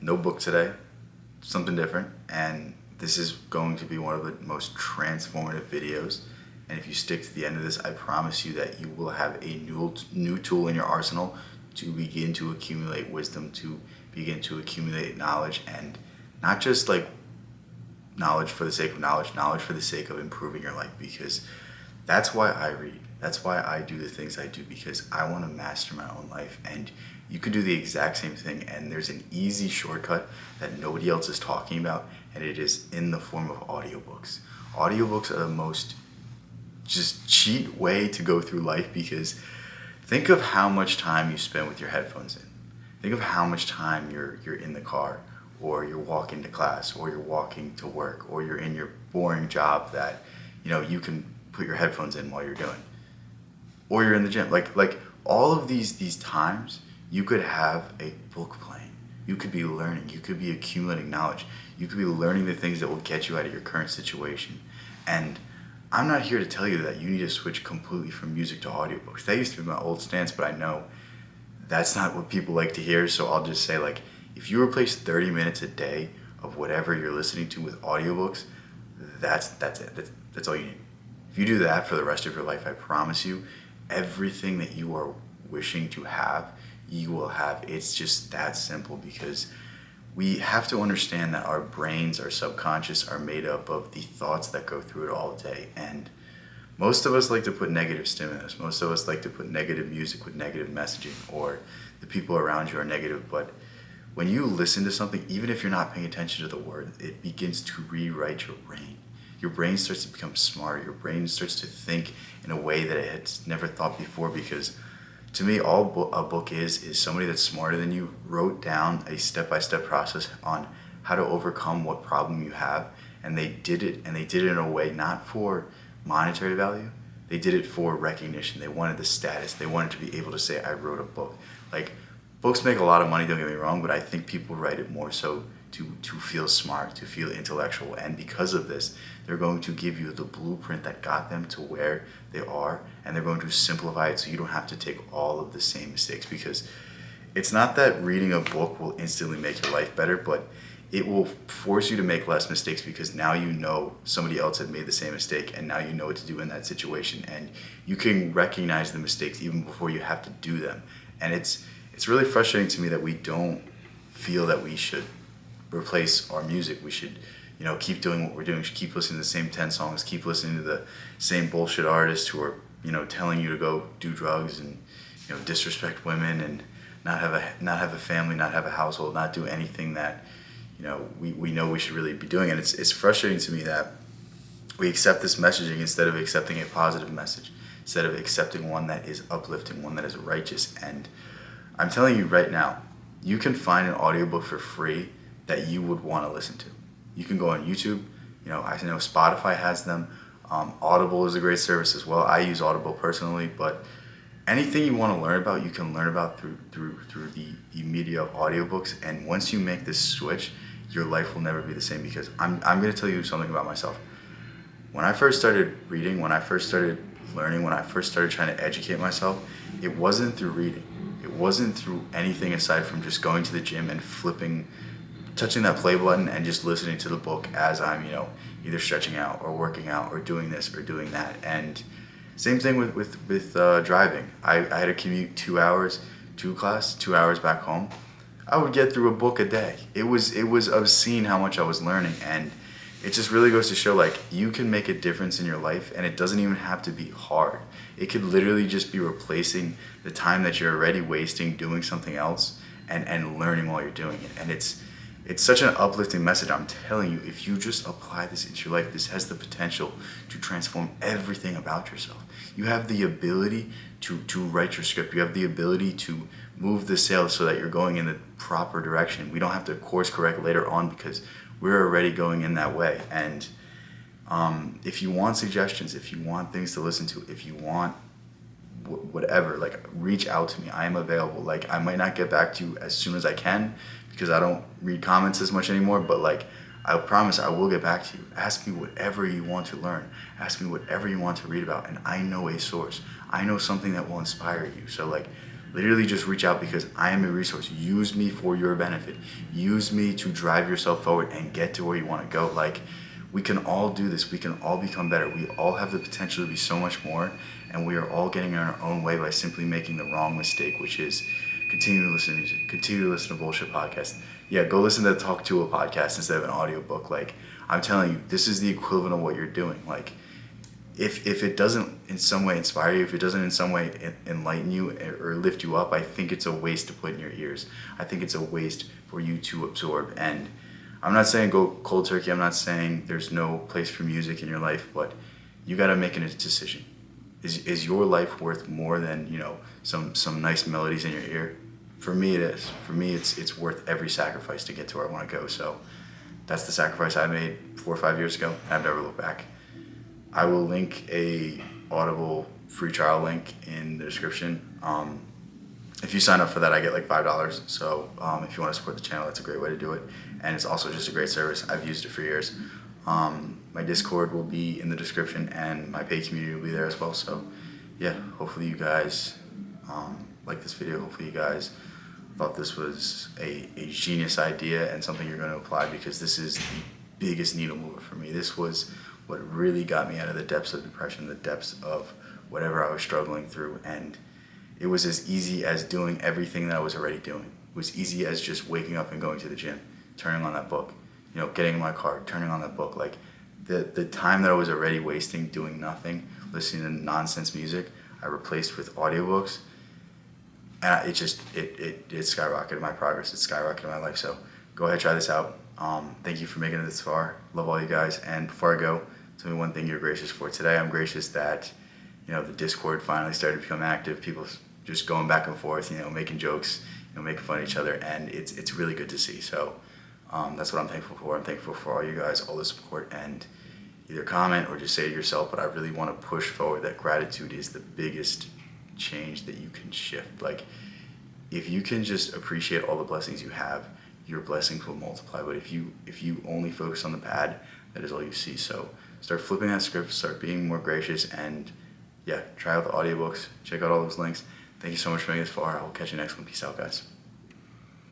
no book today, something different, and this is going to be one of the most transformative videos. And if you stick to the end of this, I promise you that you will have a new tool in your arsenal to begin to accumulate wisdom, to begin to accumulate knowledge, and not just like knowledge for the sake of knowledge for the sake of improving your life, because that's why I read. That's why I do the things I do, because I want to master my own life. And you can do the exact same thing, and there's an easy shortcut that nobody else is talking about, and it is in the form of audiobooks. Audiobooks are the most just cheat way to go through life, because think of how much time you spend with your headphones in. Think of how much time you're in the car, or you're walking to class, or you're walking to work, or you're in your boring job that you can put your headphones in while you're doing, or you're in the gym. Like all of these times, you could have a book playing. You could be learning. You could be accumulating knowledge. You could be learning the things that will get you out of your current situation. And I'm not here to tell you that you need to switch completely from music to audiobooks. That used to be my old stance, but I know that's not what people like to hear. So I'll just say, like, if you replace 30 minutes a day of whatever you're listening to with audiobooks, that's it. That's all you need. If you do that for the rest of your life, I promise you, everything that you are wishing to have, you will have. It's just that simple, because we have to understand that our brains, our subconscious, are made up of the thoughts that go through it all day. And most of us like to put negative stimulus. Most of us like to put negative music with negative messaging, or the people around you are negative. But when you listen to something, even if you're not paying attention to the word, it begins to rewrite your brain. Your brain starts to become smarter. Your brain starts to think in a way that it had never thought before, because to me, all a book is somebody that's smarter than you wrote down a step-by-step process on how to overcome what problem you have, and they did it in a way not for monetary value. They did it for recognition. They wanted the status. They wanted to be able to say, I wrote a book. Like, books make a lot of money, don't get me wrong, but I think people write it more so to feel smart, to feel intellectual. And because of this, they're going to give you the blueprint that got them to where they are, and they're going to simplify it so you don't have to take all of the same mistakes. Because it's not that reading a book will instantly make your life better, but it will force you to make less mistakes, because now you know somebody else had made the same mistake, and now you know what to do in that situation, and you can recognize the mistakes even before you have to do them. And it's really frustrating to me that we don't feel that we should replace our music. We should keep doing what we're doing. We should keep listening to the same 10 songs, keep listening to the same bullshit artists who are telling you to go do drugs and disrespect women, and not have a family, not have a household, not do anything that we know we should really be doing. And it's frustrating to me that we accept this messaging instead of accepting a positive message, instead of accepting one that is uplifting, one that is righteous. And I'm telling you right now, you can find an audiobook for free that you would want to listen to. You can go on YouTube. I know Spotify has them. Audible is a great service as well. I use Audible personally, but anything you want to learn about, you can learn about through the media of audiobooks. And once you make this switch, your life will never be the same. Because I'm going to tell you something about myself. When I first started reading, when I first started learning, when I first started trying to educate myself, it wasn't through reading. It wasn't through anything aside from just going to the gym and touching that play button and just listening to the book as I'm, either stretching out or working out or doing this or doing that. And same thing with driving. I had to commute 2 hours to class, 2 hours back home. I would get through a book a day. It was obscene how much I was learning, and it just really goes to show, like, you can make a difference in your life, and it doesn't even have to be hard. It could literally just be replacing the time that you're already wasting doing something else and learning while you're doing it. And it's such an uplifting message. I'm telling you, if you just apply this into your life, this has the potential to transform everything about yourself. You have the ability to write your script. You have the ability to move the sails so that you're going in the proper direction. We don't have to course correct later on, because we're already going in that way. And if you want suggestions, if you want things to listen to, if you want whatever, like, reach out to me. I am available. Like, I might not get back to you as soon as I can, because I don't read comments as much anymore, but like, I promise I will get back to you. Ask me whatever you want to learn. Ask me whatever you want to read about, and I know a source. I know something that will inspire you. So, like, Literally just reach out, because I am a resource. Use me for your benefit. Use me to drive yourself forward and get to where you want to go. Like, we can all do this. We can all become better. We all have the potential to be so much more, and we are all getting in our own way by simply making the wrong mistake, which is continue to listen to music, continue to listen to bullshit podcasts. Yeah, go listen to Talk to a podcast instead of an audiobook. Like, I'm telling you, this is the equivalent of what you're doing. Like, if it doesn't in some way inspire you, if it doesn't in some way enlighten you or lift you up, I think it's a waste to put in your ears. I think it's a waste for you to absorb. And I'm not saying go cold turkey. I'm not saying there's no place for music in your life, but you got to make a decision. Is your life worth more than, some nice melodies in your ear? For me, it is. For me, it's worth every sacrifice to get to where I want to go. So that's the sacrifice I made 4 or 5 years ago, and I've never looked back. I will link a Audible free trial link in the description. If you sign up for that, I get like $5. So if you want to support the channel, that's a great way to do it. And it's also just a great service. I've used it for years. My Discord will be in the description, and my paid community will be there as well. So yeah, hopefully you guys like this video. Hopefully you guys thought this was a genius idea and something you're going to apply, because this is the biggest needle mover for me. This was what really got me out of the depths of depression, the depths of whatever I was struggling through. And it was as easy as doing everything that I was already doing. It was easy as just waking up and going to the gym, turning on that book, getting in my car, turning on that book. Like, the time that I was already wasting doing nothing, listening to nonsense music, I replaced with audiobooks. And it skyrocketed my progress. It skyrocketed my life. So go ahead, try this out. Thank you for making it this far. Love all you guys. And before I go, tell me one thing you're gracious for. Today I'm gracious that, the Discord finally started to become active. People just going back and forth, making jokes, making fun of each other. And it's really good to see. So that's what I'm thankful for. I'm thankful for all you guys, all the support, and either comment or just say it yourself. But I really want to push forward that gratitude is the biggest change that you can shift. Like, if you can just appreciate all the blessings you have, your blessings will multiply. But if you only focus on the bad, that is all you see. So start flipping that script, start being more gracious, and yeah, try out the audiobooks, check out all those links. Thank you so much for making this far. I will catch you next one. Peace out, guys.